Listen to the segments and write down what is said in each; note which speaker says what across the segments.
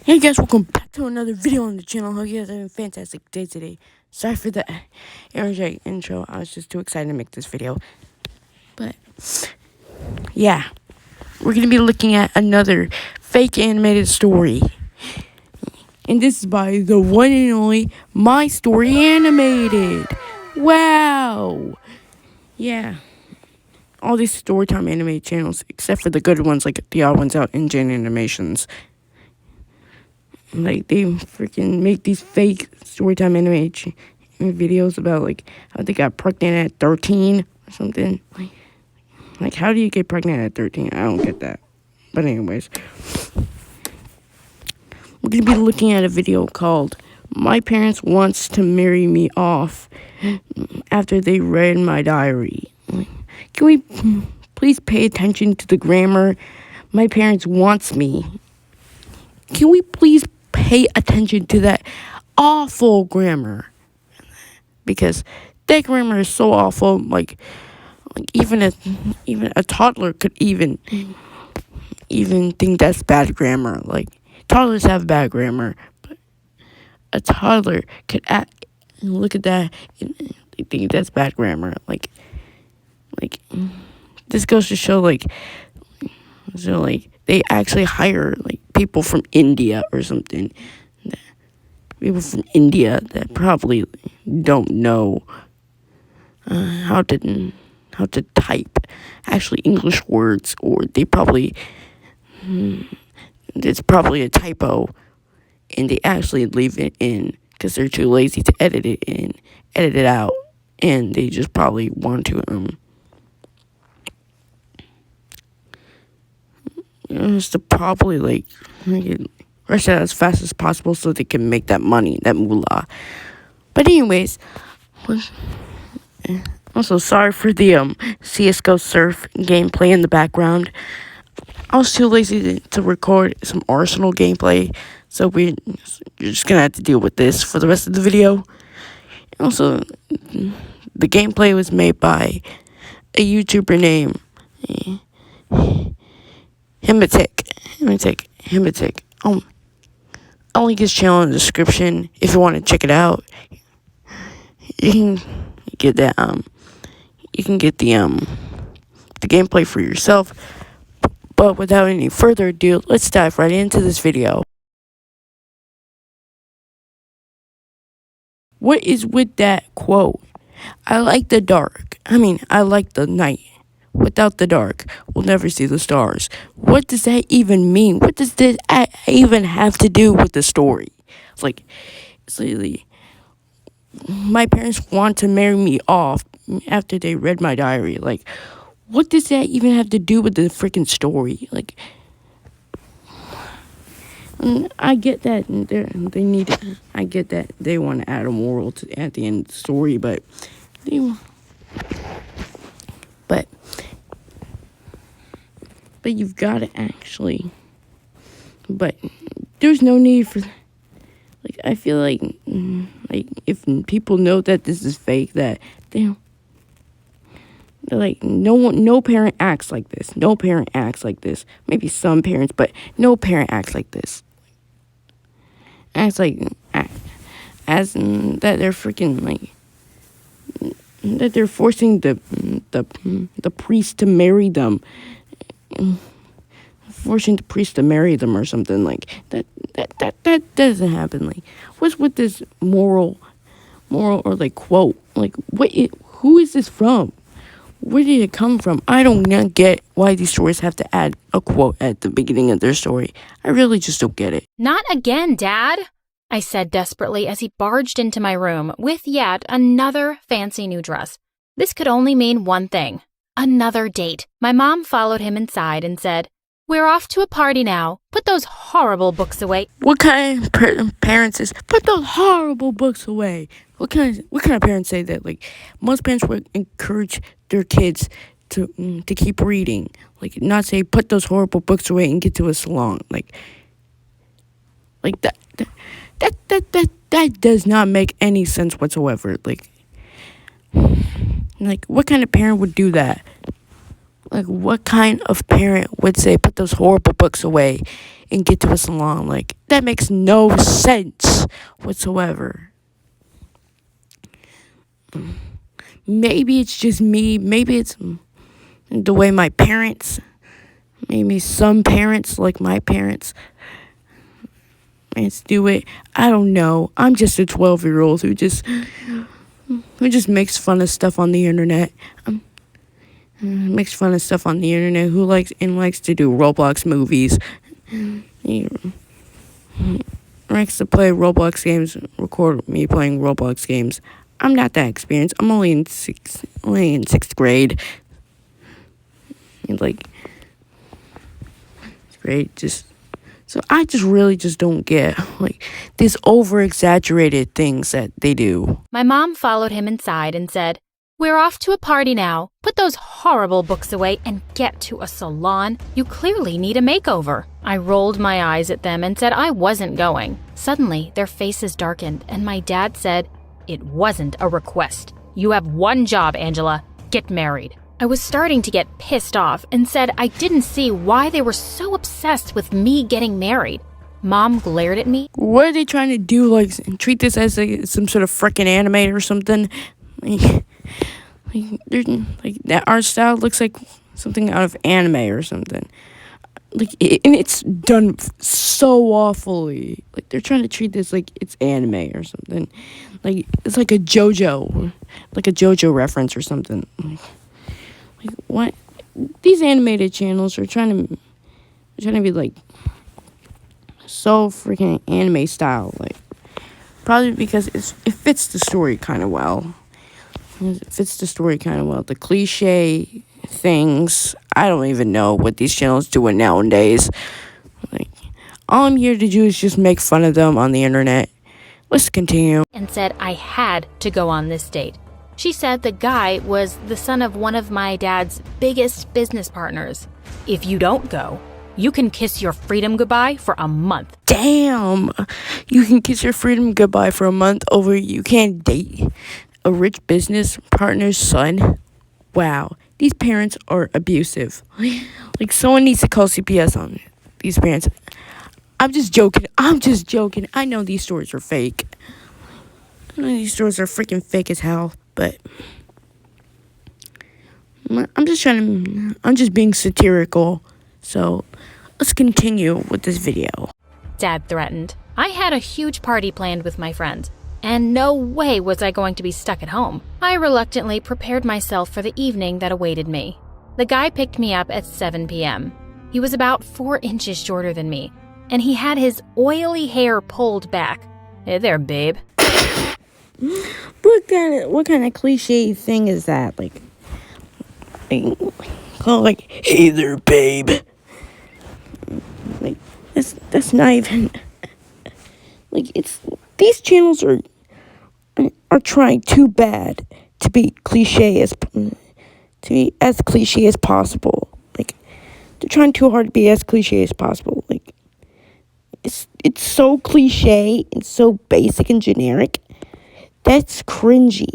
Speaker 1: Hey guys, welcome back to another video on the channel. Hope you guys are having a fantastic day today. Sorry for the energetic intro. I was just too excited to make this video. But yeah, we're gonna be looking at another fake animated story. And this is by the one and only My Story Animated. Wow. Yeah. All these Storytime animated channels, except for the good ones like the odd ones out in Jane Animations. Like, they freaking make these fake Storytime animation videos about, like, how they got pregnant at 13 or something. Like, how do you get pregnant at 13? I don't get that. But anyways, we're going to be looking at a video called My Parents Wants to Marry Me Off After They Read My Diary. Can we please pay attention to the grammar? My parents wants me. Can we please pay attention to that awful grammar? Because that grammar is so awful. Like even a toddler could even think that's bad grammar. Like, toddlers have bad grammar, but a toddler could look at that and they think that's bad grammar. Like this goes to show, like, they actually hire, like, people from India or something. People from India that probably don't know how to type actually English words, or they probably it's probably a typo, and they actually leave it in because they're too lazy to edit it out, and they just probably want to just to probably like rush it out as fast as possible so they can make that money, that moolah. But anyways, also sorry for the CS:GO Surf gameplay in the background. I was too lazy to record some Arsenal gameplay, so you're just gonna have to deal with this for the rest of the video. Also, the gameplay was made by a YouTuber named Himitic. I'll link his channel in the description if you want to check it out. You can get that you can get the gameplay for yourself. But without any further ado, let's dive right into this video. What is with that quote? I like the dark. I like the night. Without the dark, we'll never see the stars. What does that even mean? What does this even have to do with the story? It's literally, my parents want to marry me off after they read my diary. Like, what does that even have to do with the freaking story? Like, I get that they need it. I get that they want to add a moral at the end of the story, but you've got to actually. But there's no need for. Like, I feel like if people know that this is fake, that they're like, no parent acts like this. No parent acts like this. Maybe some parents, but no parent acts like this. Acts like as that they're freaking like that they're forcing the priest to marry them, forcing the priest to marry them or something like that. That doesn't happen. Like, what's with this moral or like quote? Like, who is this from? Where did it come from? I don't get why these stories have to add a quote at the beginning of their story. I really just don't get it.
Speaker 2: Not again, Dad, I said desperately as he barged into my room with yet another fancy new dress. This could only mean one thing. Another date. My mom followed him inside and said, "We're off to a party now. Put those horrible books away."
Speaker 1: What kind of parents is put those horrible books away? What kind of parents say that? Like, most parents would encourage their kids to keep reading, like, not say put those horrible books away and get to a salon. Like that does not make any sense whatsoever. Like what kind of parent would do that? Like, what kind of parent would say, put those horrible books away and get to a salon? Like, that makes no sense whatsoever. Maybe it's just me. Maybe it's the way my parents, maybe some parents, like my parents do it. I don't know. I'm just a 12-year-old who just makes fun of stuff on the internet. Makes fun of stuff on the internet. Who likes to do Roblox movies. He likes to play Roblox games. Record me playing Roblox games. I'm not that experienced. I'm only in sixth grade. And like, it's great. So I really don't get like these over exaggerated things that they do.
Speaker 2: My mom followed him inside and said, "We're off to a party now. Put those horrible books away and get to a salon. You clearly need a makeover." I rolled my eyes at them and said I wasn't going. Suddenly, their faces darkened and my dad said, "It wasn't a request. You have one job, Angela. Get married." I was starting to get pissed off and said I didn't see why they were so obsessed with me getting married. Mom glared at me.
Speaker 1: What are they trying to do? Like, treat this as some sort of frickin' anime or something? Like that art style looks like something out of anime or something. Like, and it's done so awfully. Like, they're trying to treat this like it's anime or something. Like, it's like a JoJo reference or something. Like what? These animated channels are trying to be like so freaking anime style. Like, probably because it fits the story kind of well. It fits the story kind of well. The cliche things, I don't even know what these channels doing nowadays. Like, all I'm here to do is just make fun of them on the internet. Let's continue.
Speaker 2: And said I had to go on this date. She said the guy was the son of one of my dad's biggest business partners. If you don't go, you can kiss your freedom goodbye for a month.
Speaker 1: Damn! You can kiss your freedom goodbye for a month over you can't date a rich business partner's son? Wow. These parents are abusive. Like, someone needs to call CPS on these parents. I'm just joking. I know these stories are fake. I know these stories are freaking fake as hell, but I'm just being satirical. So let's continue with this video.
Speaker 2: Dad threatened. I had a huge party planned with my friends, and no way was I going to be stuck at home. I reluctantly prepared myself for the evening that awaited me. The guy picked me up at 7 p.m. He was about 4 inches shorter than me, and he had his oily hair pulled back. Hey there, babe.
Speaker 1: What kind of cliche thing is that? Like, hey there, babe. Like, that's not even like, it's these channels are trying too bad to be as cliche as possible. Like, they're trying too hard to be as cliche as possible. Like, it's so cliche and so basic and generic. That's cringy.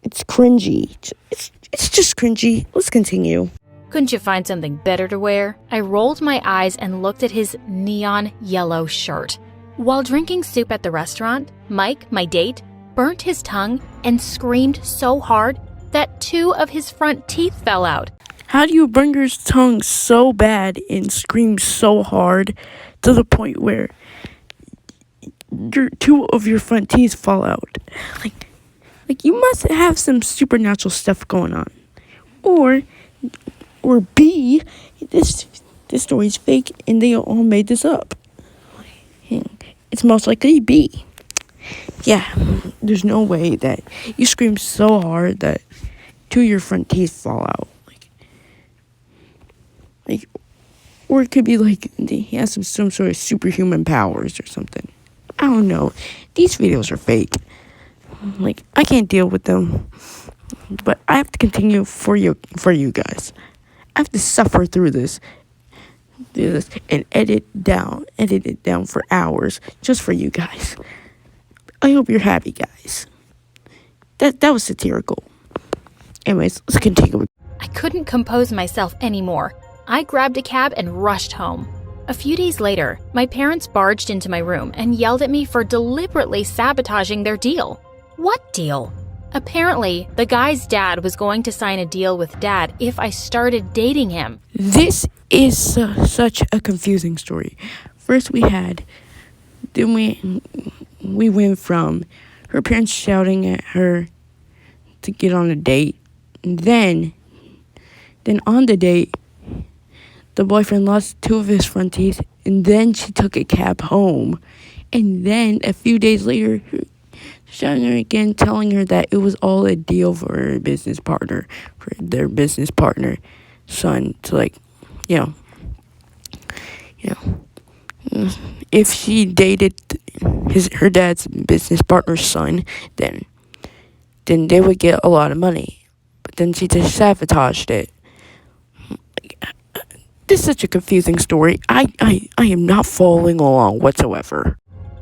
Speaker 1: It's cringy. It's just cringy. Let's continue.
Speaker 2: Couldn't you find something better to wear? I rolled my eyes and looked at his neon yellow shirt. While drinking soup at the restaurant, Mike, my date, burnt his tongue and screamed so hard that 2 of his front teeth fell out.
Speaker 1: How do you burn your tongue so bad and scream so hard to the point where 2 of your front teeth fall out? Like you must have some supernatural stuff going on. Or B, this story's fake and they all made this up. It's most likely B. Yeah, there's no way that you scream so hard that 2 of your front teeth fall out. Like, or it could be like he has some sort of superhuman powers or something. I don't know. These videos are fake. Like, I can't deal with them. But I have to continue for you guys. I have to suffer through this. And edit it down for hours just for you guys. I hope you're happy, guys. That was satirical. Anyways, let's continue.
Speaker 2: I couldn't compose myself anymore. I grabbed a cab and rushed home. A few days later, my parents barged into my room and yelled at me for deliberately sabotaging their deal. What deal? Apparently, the guy's dad was going to sign a deal with Dad if I started dating him.
Speaker 1: This is such a confusing story. First then we went from her parents shouting at her to get on a date. And then on the date, the boyfriend lost 2 of his front teeth, and then she took a cab home. And then a few days later, shouting her again, telling her that it was all a deal for her business partner, for their business partner son to if she dated her dad's business partner's son, then they would get a lot of money. But then she just sabotaged it. This is such a confusing story. I am not following along whatsoever.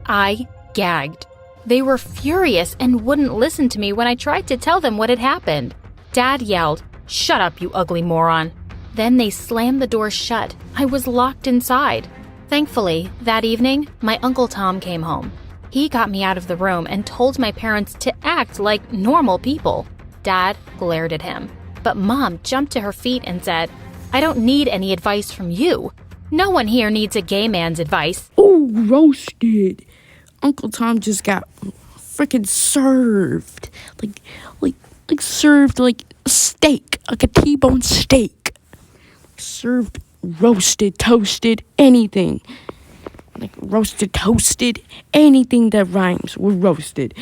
Speaker 2: I gagged. They were furious and wouldn't listen to me when I tried to tell them what had happened. Dad yelled, "Shut up, you ugly moron." Then they slammed the door shut. I was locked inside. Thankfully, that evening, my Uncle Tom came home. He got me out of the room and told my parents to act like normal people. Dad glared at him, but Mom jumped to her feet and said, "I don't need any advice from you. No one here needs a gay man's advice."
Speaker 1: Oh, roasted. Uncle Tom just got freaking served. Like served like a steak, like a T-bone steak. Served roasted, toasted, anything. Like roasted, toasted, anything that rhymes with roasted.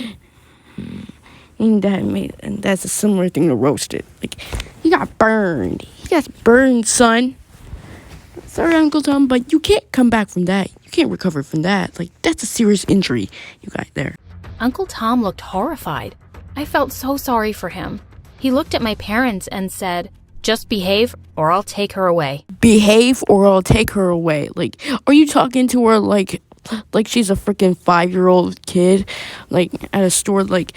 Speaker 1: And that's a similar thing to roasted. Like, he got burned. He got burned, son. Sorry, Uncle Tom, but you can't come back from that. You can't recover from that. Like, that's a serious injury you got there.
Speaker 2: Uncle Tom looked horrified. I felt so sorry for him. He looked at my parents and said, "Just behave or I'll take her away."
Speaker 1: Behave or I'll take her away. Like, are you talking to her like she's a freaking 5-year-old kid? Like, at a store, like,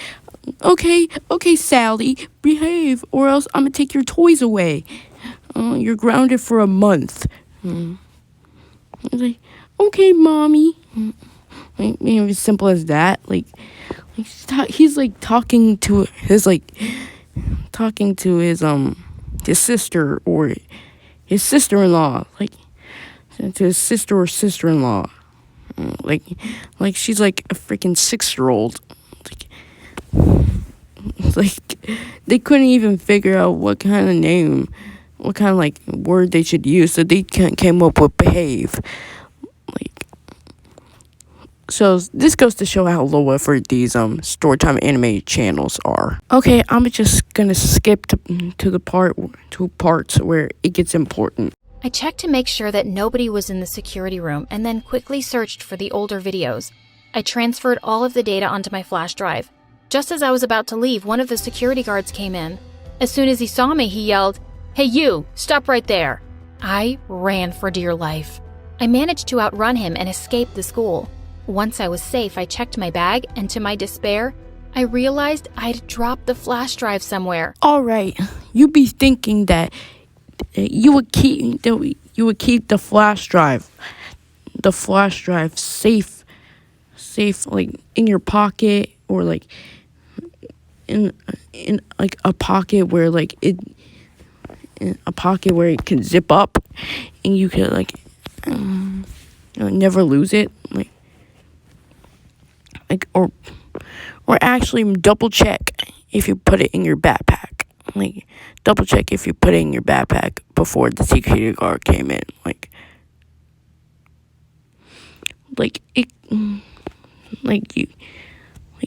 Speaker 1: okay, Sally, behave or else I'm gonna take your toys away. You're grounded for a month. Like, okay, mommy. Like, as simple as that. Like he's like talking to his sister or his sister-in-law, like to his sister or sister-in-law. Like she's like a freaking 6-year-old. Like they couldn't even figure out what kind of name, what kind of like word they should use, so they came up with behave. So this goes to show how low effort these Storytime anime channels are. Okay, I'm just gonna skip to the two parts where it gets important.
Speaker 2: I checked to make sure that nobody was in the security room and then quickly searched for the older videos. I transferred all of the data onto my flash drive. Just as I was about to leave, one of the security guards came in. As soon as he saw me, he yelled, "Hey you, stop right there." I ran for dear life. I managed to outrun him and escape the school. Once I was safe, I checked my bag, and to my despair, I realized I'd dropped the flash drive somewhere.
Speaker 1: All right, you be thinking that you would keep the flash drive safe, like in your pocket, or like in like a pocket where it can zip up, and you could like never lose it, or actually double check if you put it in your backpack. Like, double check if you put it in your backpack before the security guard came in.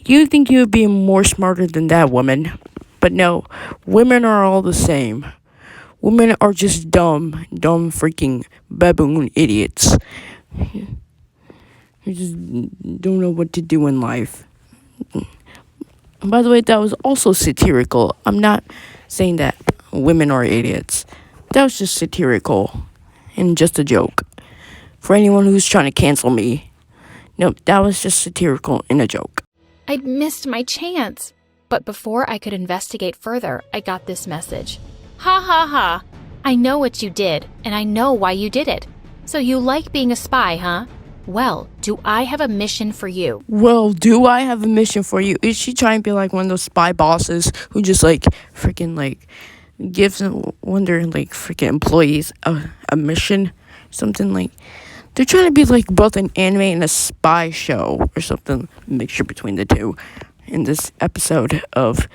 Speaker 1: You think you would be more smarter than that, woman. But no, women are all the same. Women are just dumb freaking baboon idiots. You just don't know what to do in life. By the way, that was also satirical. I'm not saying that women are idiots. That was just satirical and just a joke. For anyone who's trying to cancel me, no, that was just satirical and a joke.
Speaker 2: I'd missed my chance. But before I could investigate further, I got this message. Ha ha ha. I know what you did, and I know why you did it. So you like being a spy, huh? Well, do I have a mission for you?
Speaker 1: Well, do I have a mission for you? Is she trying to be like one of those spy bosses who just like freaking like gives one of their like freaking employees a mission? Something like they're trying to be like both an anime and a spy show or something, mixture between the two in this episode of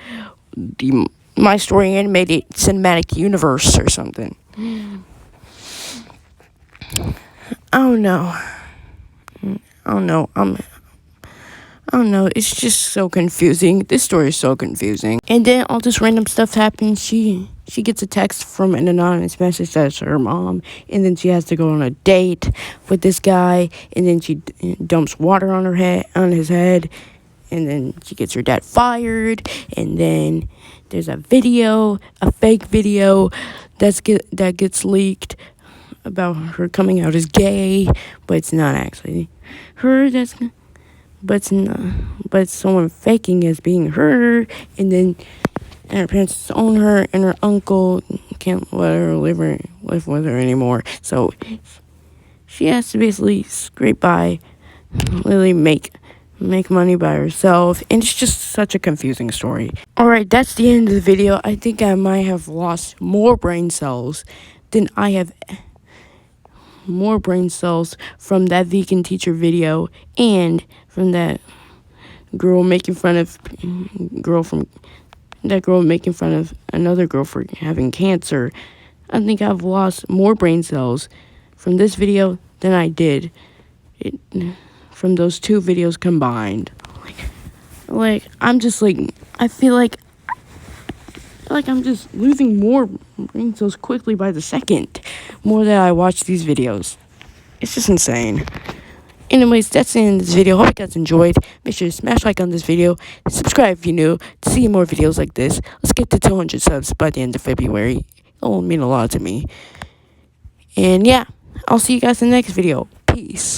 Speaker 1: the My Story Animated Cinematic Universe or something. I don't know. I don't know. It's just so confusing. This story is so confusing. And then all this random stuff happens. She gets a text from an anonymous message that's her mom, and then she has to go on a date with this guy, and then she dumps water on his head, and then she gets her dad fired, and then there's a fake video that gets leaked about her coming out as gay, but it's not actually her. But it's someone faking as being her, and her parents disown her, and her uncle can't let her live with her anymore. So she has to basically scrape by, really make money by herself, and it's just such a confusing story. Alright, that's the end of the video. I think I might have lost more brain cells than I have from that vegan teacher video and from that girl making fun of another girl for having cancer. I think I've lost more brain cells from this video than I did from those two videos combined. Like I'm just like I feel like I'm just losing more brain cells quickly by the second more that I watch these videos. It's just insane. Anyways, that's the end of this video. Hope you guys enjoyed. Make sure to smash like on this video. Subscribe if you're new to see more videos like this. Let's get to 200 subs by the end of February. It will mean a lot to me. And yeah, I'll see you guys in the next video. Peace.